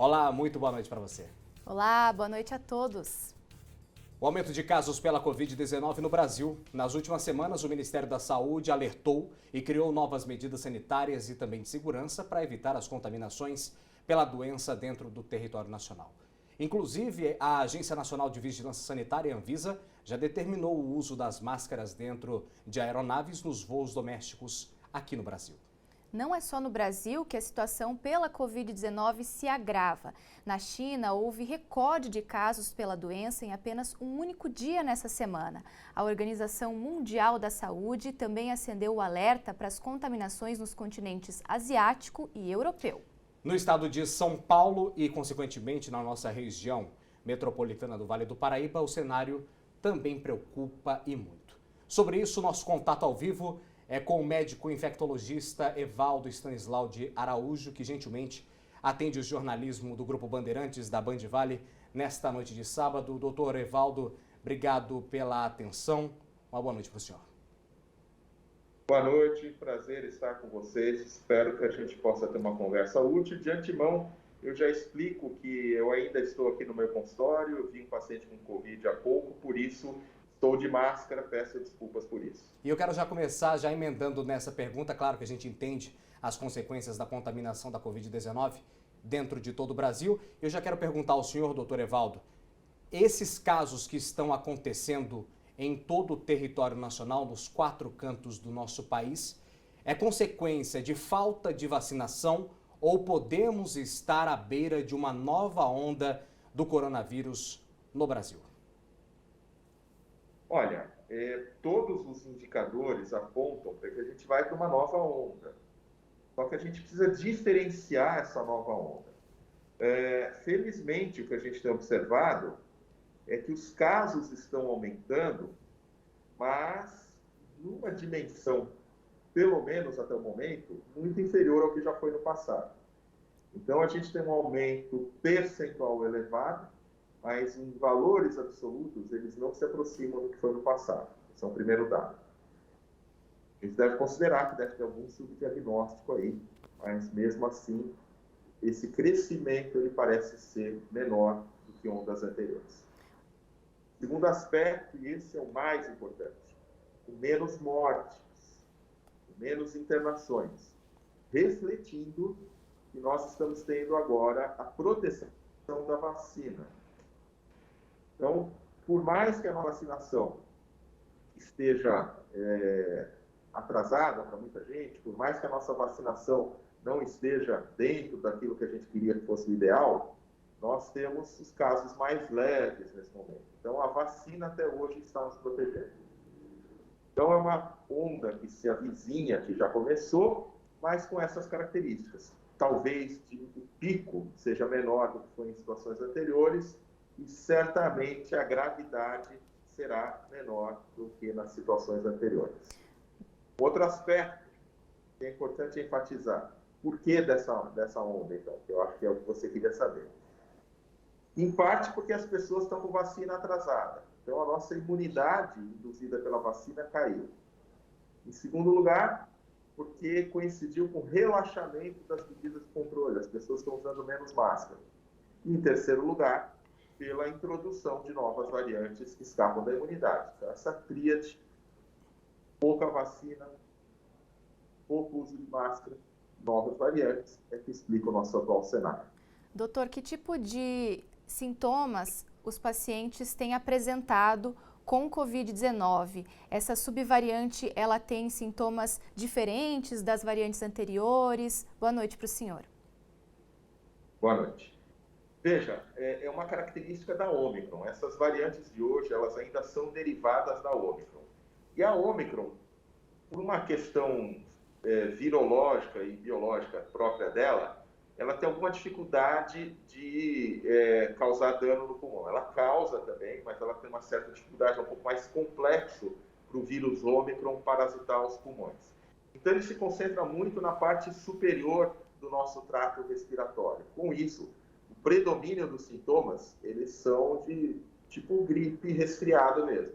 Olá, muito boa noite para você. Olá, boa noite a todos. O aumento de casos pela Covid-19 no Brasil. Nas últimas semanas, o Ministério da Saúde alertou e criou novas medidas sanitárias e também de segurança para evitar as contaminações pela doença dentro do território nacional. Inclusive, a Agência Nacional de Vigilância Sanitária, Anvisa, já determinou o uso das máscaras dentro de aeronaves nos voos domésticos aqui no Brasil. Não é só no Brasil que a situação pela Covid-19 se agrava. Na China, houve recorde de casos pela doença em apenas um único dia nessa semana. A Organização Mundial da Saúde também acendeu o alerta para as contaminações nos continentes asiático e europeu. No estado de São Paulo e, consequentemente, na nossa região metropolitana do Vale do Paraíba, o cenário também preocupa e muito. Sobre isso, nosso contato ao vivo é com o médico infectologista Evaldo Stanislau de Araújo, que gentilmente atende o jornalismo do Grupo Bandeirantes da Band Vale nesta noite de sábado. Doutor Evaldo, obrigado pela atenção. Uma boa noite para o senhor. Boa noite, prazer estar com vocês. Espero que a gente possa ter uma conversa útil. De antemão, eu já explico que eu ainda estou aqui no meu consultório, eu vi um paciente com Covid há pouco, por isso estou de máscara, peço desculpas por isso. E eu quero já começar já emendando nessa pergunta. Claro que a gente entende as consequências da contaminação da Covid-19 dentro de todo o Brasil. Eu já quero perguntar ao senhor, doutor Evaldo, esses casos que estão acontecendo em todo o território nacional, nos 4 cantos do nosso país, é consequência de falta de vacinação ou podemos estar à beira de uma nova onda do coronavírus no Brasil? Olha, todos os indicadores apontam para que a gente vai para uma nova onda. Só que a gente precisa diferenciar essa nova onda. Felizmente, o que a gente tem observado é que os casos estão aumentando, mas numa dimensão, pelo menos até o momento, muito inferior ao que já foi no passado. Então, a gente tem um aumento percentual elevado, mas em valores absolutos, eles não se aproximam do que foi no passado. Esse é o primeiro dado. A gente deve considerar que deve ter algum subdiagnóstico aí, mas mesmo assim, esse crescimento ele parece ser menor do que ondas anteriores. Segundo aspecto, e esse é o mais importante, com menos mortes, com menos internações, refletindo que nós estamos tendo agora a proteção da vacina. Então, por mais que a vacinação esteja atrasada para muita gente, por mais que a nossa vacinação não esteja dentro daquilo que a gente queria que fosse o ideal, nós temos os casos mais leves nesse momento. Então, a vacina até hoje está nos protegendo. Então, é uma onda que se avizinha, que já começou, mas com essas características. Talvez o pico seja menor do que foi em situações anteriores e certamente a gravidade será menor do que nas situações anteriores. Outro aspecto que é importante enfatizar. Por que dessa onda, então? Que eu acho que é o que você queria saber. Em parte porque as pessoas estão com vacina atrasada. Então, a nossa imunidade induzida pela vacina caiu. Em segundo lugar, porque coincidiu com o relaxamento das medidas de controle. As pessoas estão usando menos máscara. E, em terceiro lugar, pela introdução de novas variantes que escapam da imunidade. Então, essa tríade, pouca vacina, pouco uso de máscara, novas variantes, é que explica o nosso atual cenário. Doutor, que tipo de sintomas os pacientes têm apresentado com Covid-19? Essa subvariante, ela tem sintomas diferentes das variantes anteriores? Boa noite para o senhor. Boa noite. Veja, é uma característica da Ômicron. Essas variantes de hoje, elas ainda são derivadas da Ômicron. E a Ômicron, por uma questão virológica e biológica própria dela, ela tem alguma dificuldade de causar dano no pulmão. Ela causa também, mas ela tem uma certa dificuldade, é um pouco mais complexo para o vírus Ômicron parasitar os pulmões. Então, ele se concentra muito na parte superior do nosso trato respiratório. Com isso, o predomínio dos sintomas, eles são de tipo gripe resfriado mesmo.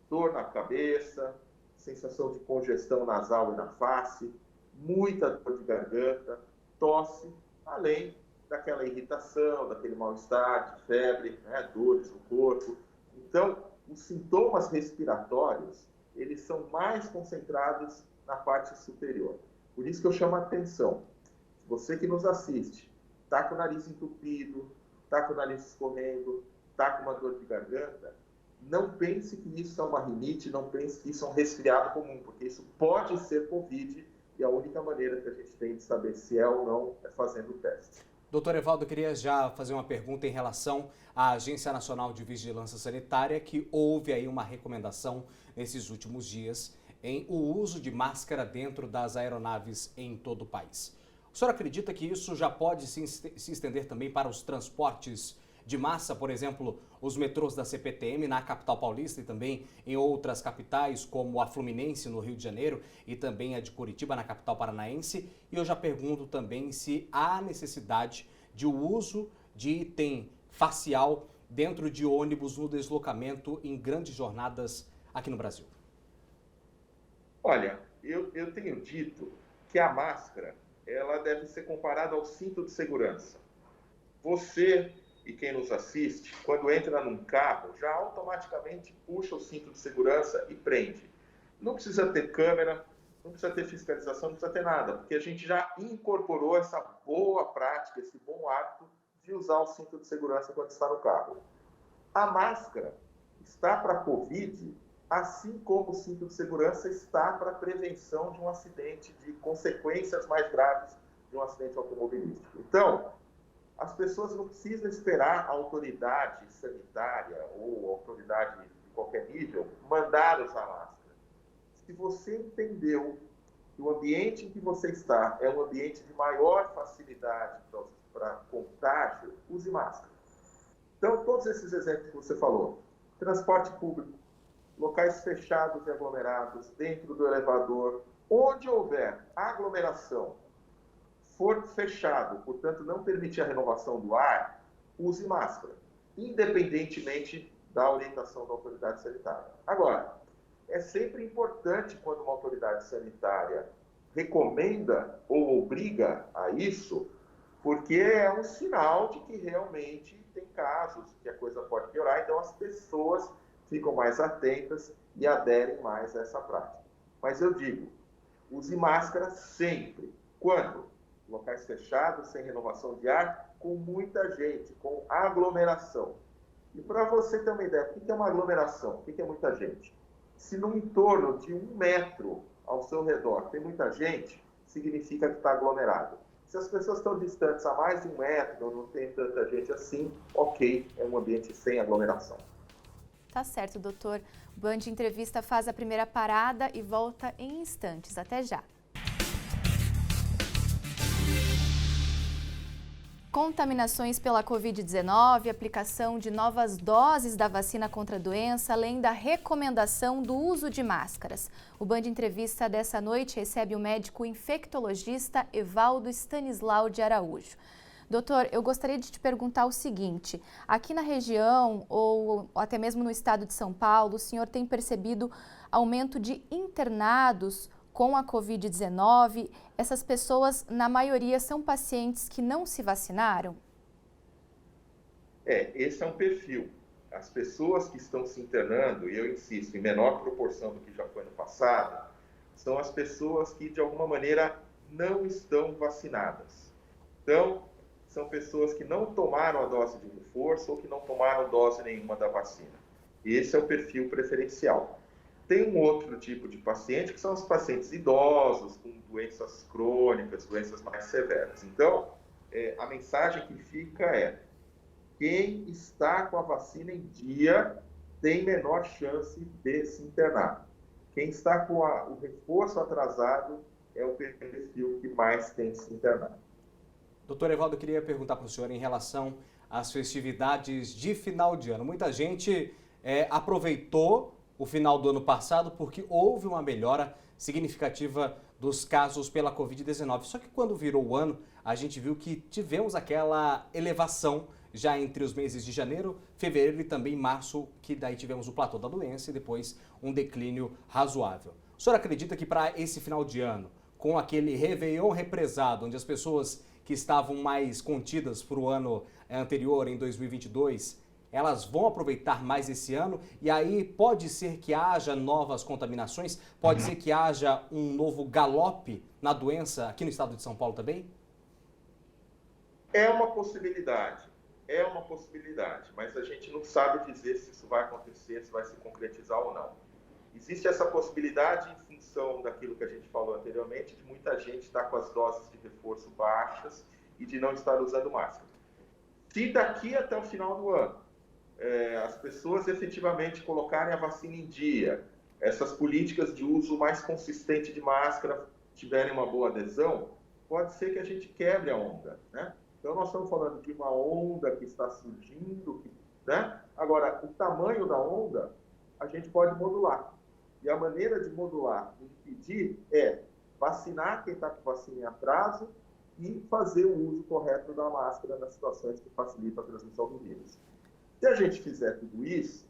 Dor na cabeça, sensação de congestão nasal e na face, muita dor de garganta, tosse, além daquela irritação, daquele mal-estar, de febre, né, dores no corpo. Então, os sintomas respiratórios, eles são mais concentrados na parte superior. Por isso que eu chamo a atenção. Você que nos assiste, está com o nariz entupido, está com o nariz escorrendo, está com uma dor de garganta, não pense que isso é uma rinite, não pense que isso é um resfriado comum, porque isso pode ser Covid e a única maneira que a gente tem de saber se é ou não é fazendo o teste. Doutor Evaldo, eu queria já fazer uma pergunta em relação à Agência Nacional de Vigilância Sanitária, que houve aí uma recomendação nesses últimos dias em o uso de máscara dentro das aeronaves em todo o país. O senhor acredita que isso já pode se estender também para os transportes de massa, por exemplo, os metrôs da CPTM na capital paulista e também em outras capitais, como a Fluminense, no Rio de Janeiro, e também a de Curitiba, na capital paranaense? E eu já pergunto também se há necessidade de uso de item facial dentro de ônibus no deslocamento em grandes jornadas aqui no Brasil. Olha, eu tenho dito que a máscara ela deve ser comparada ao cinto de segurança. Você e quem nos assiste, quando entra num carro, já automaticamente puxa o cinto de segurança e prende. Não precisa ter câmera, não precisa ter fiscalização, não precisa ter nada, porque a gente já incorporou essa boa prática, esse bom hábito de usar o cinto de segurança quando está no carro. A máscara está para a Covid, assim como o cinto de segurança está para a prevenção de um acidente, de consequências mais graves de um acidente automobilístico. Então, as pessoas não precisam esperar a autoridade sanitária ou autoridade de qualquer nível mandar usar máscara. Se você entendeu que o ambiente em que você está é um ambiente de maior facilidade para contágio, use máscara. Então, todos esses exemplos que você falou, transporte público, locais fechados e aglomerados, dentro do elevador, onde houver aglomeração, for fechado, portanto não permitir a renovação do ar, use máscara, independentemente da orientação da autoridade sanitária. Agora, é sempre importante quando uma autoridade sanitária recomenda ou obriga a isso, porque é um sinal de que realmente tem casos, que a coisa pode piorar, então as pessoas ficam mais atentas e aderem mais a essa prática. Mas eu digo, use máscara sempre. Quando? Locais fechados, sem renovação de ar, com muita gente, com aglomeração. E para você ter uma ideia, o que é uma aglomeração? O que é muita gente? Se no entorno de 1 metro ao seu redor tem muita gente, significa que está aglomerado. Se as pessoas estão distantes a mais de 1 metro, não tem tanta gente assim, ok, é um ambiente sem aglomeração. Tá certo, doutor. O Band Entrevista faz a primeira parada e volta em instantes. Até já. Contaminações pela Covid-19, aplicação de novas doses da vacina contra a doença, além da recomendação do uso de máscaras. O Band Entrevista dessa noite recebe o médico infectologista Evaldo Stanislau de Araújo. Doutor, eu gostaria de te perguntar o seguinte, aqui na região ou até mesmo no estado de São Paulo, o senhor tem percebido aumento de internados com a Covid-19? Essas pessoas, na maioria, são pacientes que não se vacinaram? Esse é um perfil. As pessoas que estão se internando, e eu insisto, em menor proporção do que já foi no passado, são as pessoas que, de alguma maneira, não estão vacinadas. Então, são pessoas que não tomaram a dose de reforço ou que não tomaram dose nenhuma da vacina. Esse é o perfil preferencial. Tem um outro tipo de paciente, que são os pacientes idosos, com doenças crônicas, doenças mais severas. Então, a mensagem que fica é: quem está com a vacina em dia tem menor chance de se internar. Quem está com o reforço atrasado é o perfil que mais tem se internar. Doutor Evaldo, eu queria perguntar para o senhor em relação às festividades de final de ano. Muita gente aproveitou o final do ano passado porque houve uma melhora significativa dos casos pela Covid-19. Só que quando virou o ano, a gente viu que tivemos aquela elevação já entre os meses de janeiro, fevereiro e também março, que daí tivemos o platô da doença e depois um declínio razoável. O senhor acredita que para esse final de ano, com aquele Réveillon represado, onde as pessoas que estavam mais contidas para o ano anterior, em 2022, elas vão aproveitar mais esse ano e aí pode ser que haja novas contaminações, pode ser que haja um novo galope na doença aqui no estado de São Paulo também? É uma possibilidade, mas a gente não sabe dizer se isso vai acontecer, se vai se concretizar ou não. Existe essa possibilidade em função daquilo que a gente falou anteriormente, de muita gente estar com as doses de reforço baixas e de não estar usando máscara. Se daqui até o final do ano as pessoas efetivamente colocarem a vacina em dia, essas políticas de uso mais consistente de máscara tiverem uma boa adesão, pode ser que a gente quebre a onda, né? Então, nós estamos falando de uma onda que está surgindo, né? Agora, o tamanho da onda, a gente pode modular. E a maneira de modular e impedir é vacinar quem está com vacina em atraso e fazer o uso correto da máscara nas situações que facilitam a transmissão do vírus. Se a gente fizer tudo isso,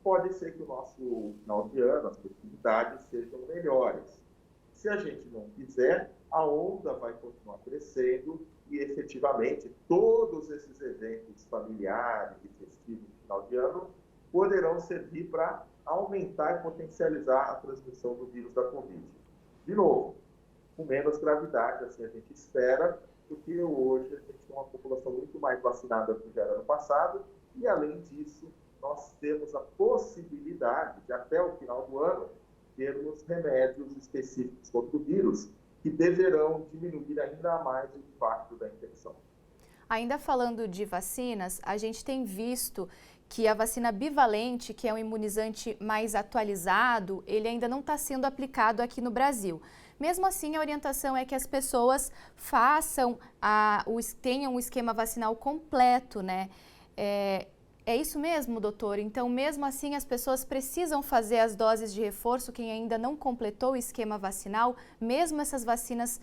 pode ser que o nosso final de ano, as possibilidades sejam melhores. Se a gente não fizer, a onda vai continuar crescendo e, efetivamente, todos esses eventos familiares e festivos de final de ano poderão servir para aumentar e potencializar a transmissão do vírus da Covid. De novo, com menos gravidade, assim a gente espera, porque hoje a gente tem uma população muito mais vacinada do que era no passado e, além disso, nós temos a possibilidade de, até o final do ano, termos remédios específicos contra o vírus que deverão diminuir ainda mais o impacto da infecção. Ainda falando de vacinas, a gente tem visto que a vacina bivalente, que é um imunizante mais atualizado, ele ainda não está sendo aplicado aqui no Brasil. Mesmo assim, a orientação é que as pessoas tenham um esquema vacinal completo, né? É isso mesmo, doutor? Então, mesmo assim, as pessoas precisam fazer as doses de reforço, quem ainda não completou o esquema vacinal, mesmo essas vacinas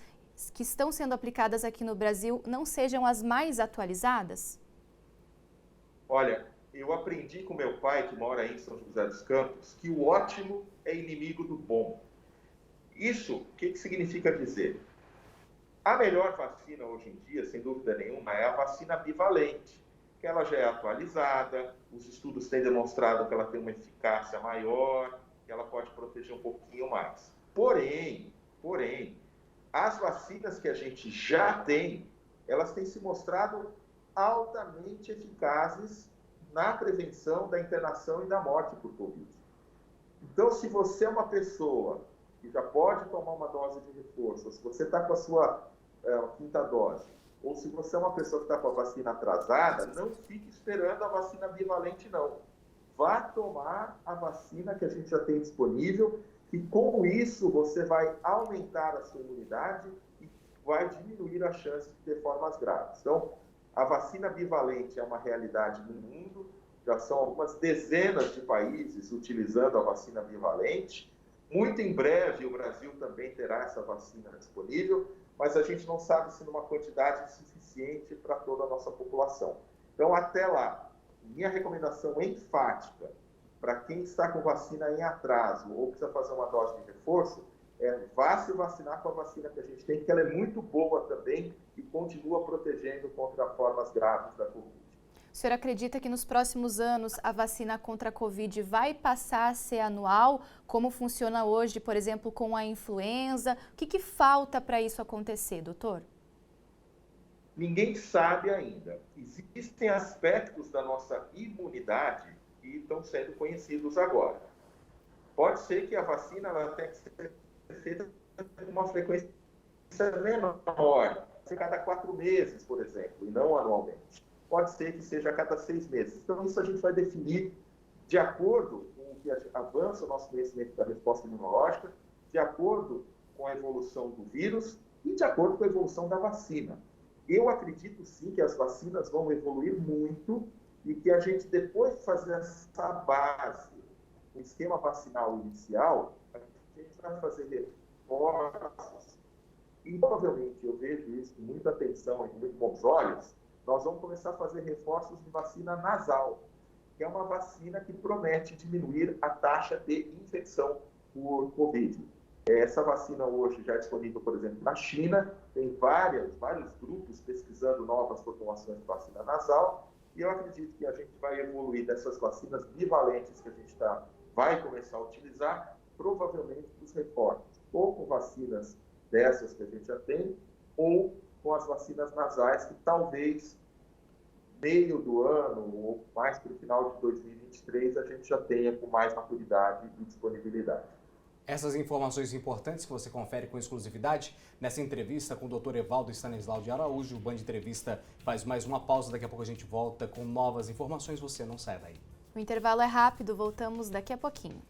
que estão sendo aplicadas aqui no Brasil não sejam as mais atualizadas? Olha, eu aprendi com meu pai, que mora aí em São José dos Campos, que o ótimo é inimigo do bom. Isso, o que significa dizer? A melhor vacina hoje em dia, sem dúvida nenhuma, é a vacina bivalente, que ela já é atualizada, os estudos têm demonstrado que ela tem uma eficácia maior, que ela pode proteger um pouquinho mais. Porém, as vacinas que a gente já tem, elas têm se mostrado altamente eficazes na prevenção da internação e da morte por Covid. Então, se você é uma pessoa que já pode tomar uma dose de reforço, se você está com a sua quinta dose, ou se você é uma pessoa que está com a vacina atrasada, não fique esperando a vacina bivalente, não. Vá tomar a vacina que a gente já tem disponível e, com isso, você vai aumentar a sua imunidade e vai diminuir a chance de ter formas graves. Então, a vacina bivalente é uma realidade no mundo, já são algumas dezenas de países utilizando a vacina bivalente. Muito em breve, o Brasil também terá essa vacina disponível, mas a gente não sabe se numa quantidade suficiente para toda a nossa população. Então, até lá, minha recomendação enfática para quem está com vacina em atraso ou precisa fazer uma dose de reforço, vá se vacinar com a vacina que a gente tem, que ela é muito boa também e continua protegendo contra formas graves da Covid. O senhor acredita que nos próximos anos a vacina contra a Covid vai passar a ser anual, como funciona hoje, por exemplo, com a influenza? O que falta para isso acontecer, doutor? Ninguém sabe ainda. Existem aspectos da nossa imunidade que estão sendo conhecidos agora. Pode ser que a vacina ela tenha que ser feita com uma frequência menor, a cada 4 meses, por exemplo, e não anualmente. Pode ser que seja a cada 6 meses. Então, isso a gente vai definir de acordo com o que avança o nosso conhecimento da resposta imunológica, de acordo com a evolução do vírus e de acordo com a evolução da vacina. Eu acredito, sim, que as vacinas vão evoluir muito e que a gente, depois de fazer essa base, o esquema vacinal inicial, a gente vai fazer reforços. E, provavelmente, eu vejo isso com muita atenção e com muito bons olhos, nós vamos começar a fazer reforços de vacina nasal, que é uma vacina que promete diminuir a taxa de infecção por Covid. Essa vacina hoje já é disponível, por exemplo, na China, tem vários grupos pesquisando novas formulações de vacina nasal, e eu acredito que a gente vai evoluir dessas vacinas bivalentes que a gente vai começar a utilizar, provavelmente para os reforços, ou com vacinas dessas que a gente já tem, ou com as vacinas nasais, que talvez meio do ano, ou mais para o final de 2023, a gente já tenha com mais maturidade e disponibilidade. Essas informações importantes que você confere com exclusividade nessa entrevista com o Dr. Evaldo Stanislau de Araújo. O Band Entrevista faz mais uma pausa, daqui a pouco a gente volta com novas informações, você não sai daí. O intervalo é rápido, voltamos daqui a pouquinho.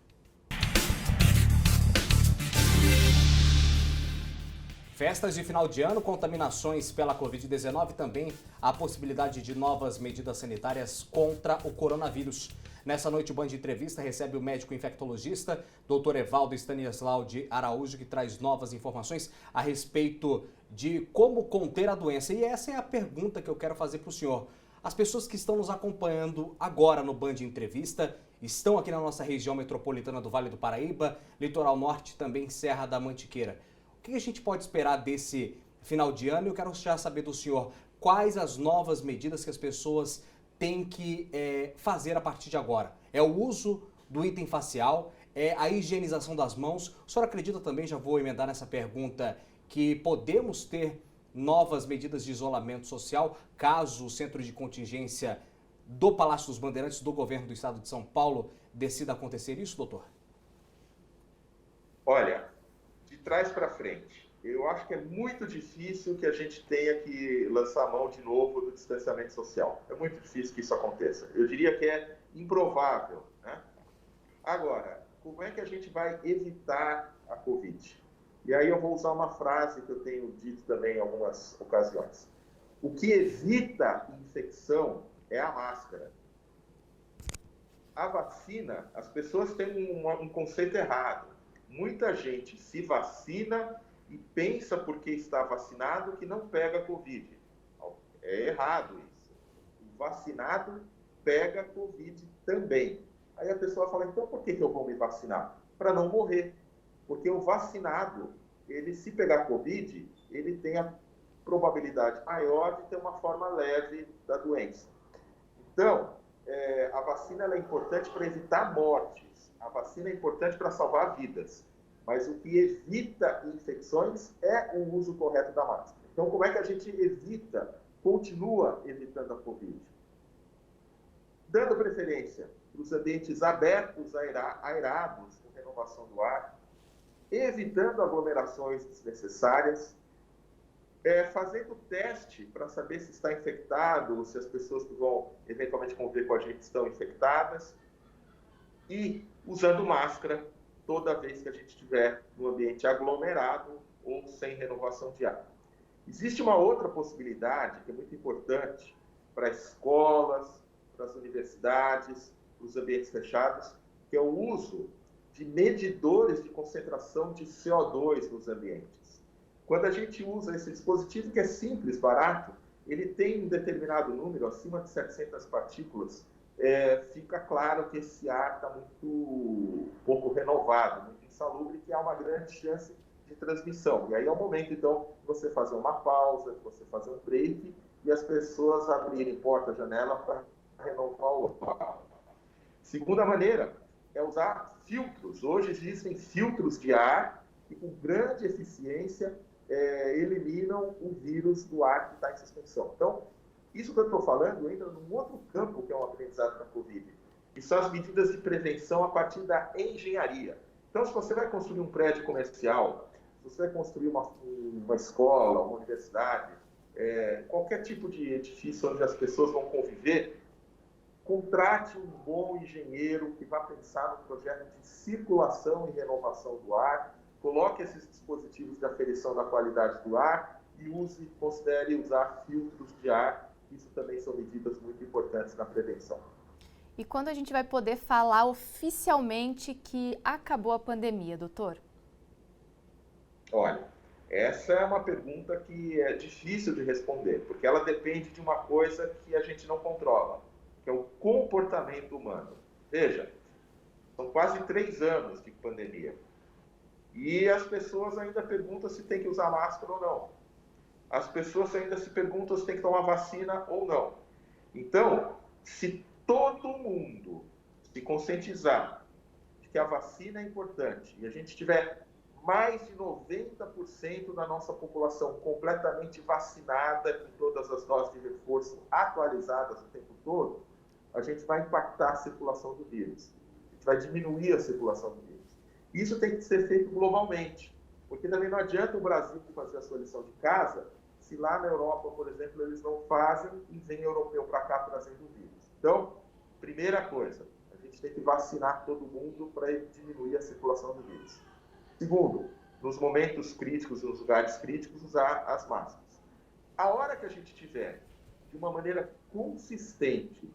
Festas de final de ano, contaminações pela Covid-19 também a possibilidade de novas medidas sanitárias contra o coronavírus. Nessa noite, o Band Entrevista recebe o médico infectologista, Dr. Evaldo Stanislau de Araújo, que traz novas informações a respeito de como conter a doença. E essa é a pergunta que eu quero fazer para o senhor. As pessoas que estão nos acompanhando agora no Band Entrevista estão aqui na nossa região metropolitana do Vale do Paraíba, Litoral Norte, também Serra da Mantiqueira. O que a gente pode esperar desse final de ano? Eu quero já saber do senhor quais as novas medidas que as pessoas têm que fazer a partir de agora. É o uso do item facial, é a higienização das mãos. O senhor acredita também, já vou emendar nessa pergunta, que podemos ter novas medidas de isolamento social caso o centro de contingência do Palácio dos Bandeirantes do governo do estado de São Paulo decida acontecer isso, doutor? Olha, de trás para frente, eu acho que é muito difícil que a gente tenha que lançar a mão de novo do distanciamento social. É muito difícil que isso aconteça. Eu diria que é improvável, né? Agora, como é que a gente vai evitar a Covid? E aí eu vou usar uma frase que eu tenho dito também em algumas ocasiões. O que evita infecção é a máscara. A vacina, as pessoas têm um conceito errado. Muita gente se vacina e pensa porque está vacinado que não pega Covid. É errado isso. O vacinado pega Covid também. Aí a pessoa fala, então por que eu vou me vacinar? Para não morrer. Porque o vacinado, ele se pegar Covid, ele tem a probabilidade maior de ter uma forma leve da doença. Então, a vacina ela é importante para evitar mortes. A vacina é importante para salvar vidas. Mas o que evita infecções é o uso correto da máscara. Então, como é que a gente continua evitando a Covid? Dando preferência para os ambientes abertos, aerados, com renovação do ar, evitando aglomerações desnecessárias, fazendo teste para saber se está infectado, ou se as pessoas que vão eventualmente conviver com a gente estão infectadas, e usando máscara toda vez que a gente estiver no ambiente aglomerado ou sem renovação de ar. Existe uma outra possibilidade que é muito importante para escolas, para as universidades, para os ambientes fechados, que é o uso de medidores de concentração de CO2 nos ambientes. Quando a gente usa esse dispositivo, que é simples, barato, ele tem um determinado número, acima de 700 partículas, fica claro que esse ar está muito pouco renovado, muito insalubre, que há uma grande chance de transmissão. E aí é o momento, então, de você fazer uma pausa, de você fazer um break, e as pessoas abrirem porta, janela para renovar o ar. Segunda maneira é usar filtros. Hoje existem filtros de ar que, com grande eficiência, eliminam o vírus do ar que está em suspensão. Então, isso que eu estou falando entra num outro campo que é um aprendizado da Covid, que são as medidas de prevenção a partir da engenharia. Então, se você vai construir um prédio comercial, se você vai construir uma escola, uma universidade, qualquer tipo de edifício onde as pessoas vão conviver, contrate um bom engenheiro que vá pensar no projeto de circulação e renovação do ar, coloque esses dispositivos de aferição da qualidade do ar e considere usar filtros de ar. Isso também são medidas muito importantes na prevenção. E quando a gente vai poder falar oficialmente que acabou a pandemia, doutor? Olha, essa é uma pergunta que é difícil de responder, porque ela depende de uma coisa que a gente não controla, que é o comportamento humano. Veja, são quase 3 anos de pandemia. E as pessoas ainda perguntam se tem que usar máscara ou não. As pessoas ainda se perguntam se tem que tomar vacina ou não. Então, se todo mundo se conscientizar de que a vacina é importante e a gente tiver mais de 90% da nossa população completamente vacinada, com todas as doses de reforço atualizadas o tempo todo, a gente vai impactar a circulação do vírus. A gente vai diminuir a circulação do vírus. Isso tem que ser feito globalmente, porque também não adianta o Brasil fazer a sua lição de casa se lá na Europa, por exemplo, eles não fazem e vem europeu para cá trazendo o vírus. Então, primeira coisa, a gente tem que vacinar todo mundo para diminuir a circulação do vírus. Segundo, nos momentos críticos, nos lugares críticos, usar as máscaras. A hora que a gente tiver, de uma maneira consistente,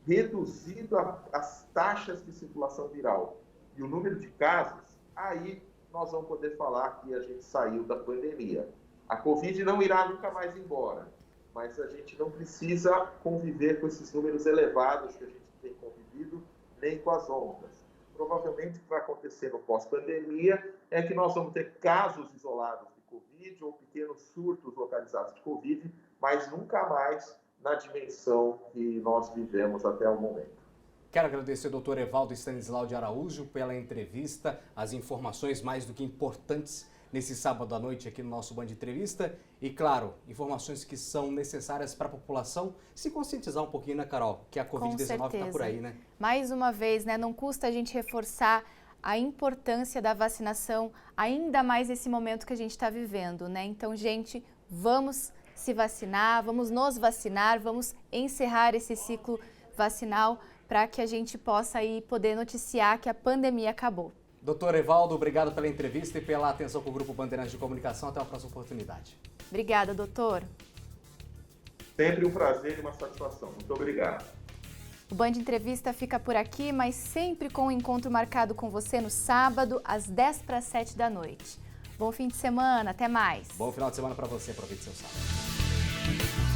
reduzido as taxas de circulação viral e o número de casos, aí nós vamos poder falar que a gente saiu da pandemia. A Covid não irá nunca mais embora, mas a gente não precisa conviver com esses números elevados que a gente tem convivido, nem com as ondas. Provavelmente o que vai acontecer no pós-pandemia é que nós vamos ter casos isolados de Covid ou pequenos surtos localizados de Covid, mas nunca mais na dimensão que nós vivemos até o momento. Quero agradecer ao Dr. Evaldo Stanislau de Araújo pela entrevista, as informações mais do que importantes nesse sábado à noite aqui no nosso Band Entrevista. E, claro, informações que são necessárias para a população se conscientizar um pouquinho, né, Carol? Que a Covid-19 está por aí, né? Mais uma vez, né? Não custa a gente reforçar a importância da vacinação, ainda mais nesse momento que a gente está vivendo, né? Então, gente, vamos se vacinar, vamos nos vacinar, vamos encerrar esse ciclo vacinal para que a gente possa aí poder noticiar que a pandemia acabou. Doutor Evaldo, obrigado pela entrevista e pela atenção com o Grupo Bandeirantes de Comunicação. Até uma próxima oportunidade. Obrigada, doutor. Sempre um prazer e uma satisfação. Muito obrigado. O Band Entrevista fica por aqui, mas sempre com um encontro marcado com você no sábado, às 6:50 da noite. Bom fim de semana, até mais. Bom final de semana para você, aproveite seu sábado.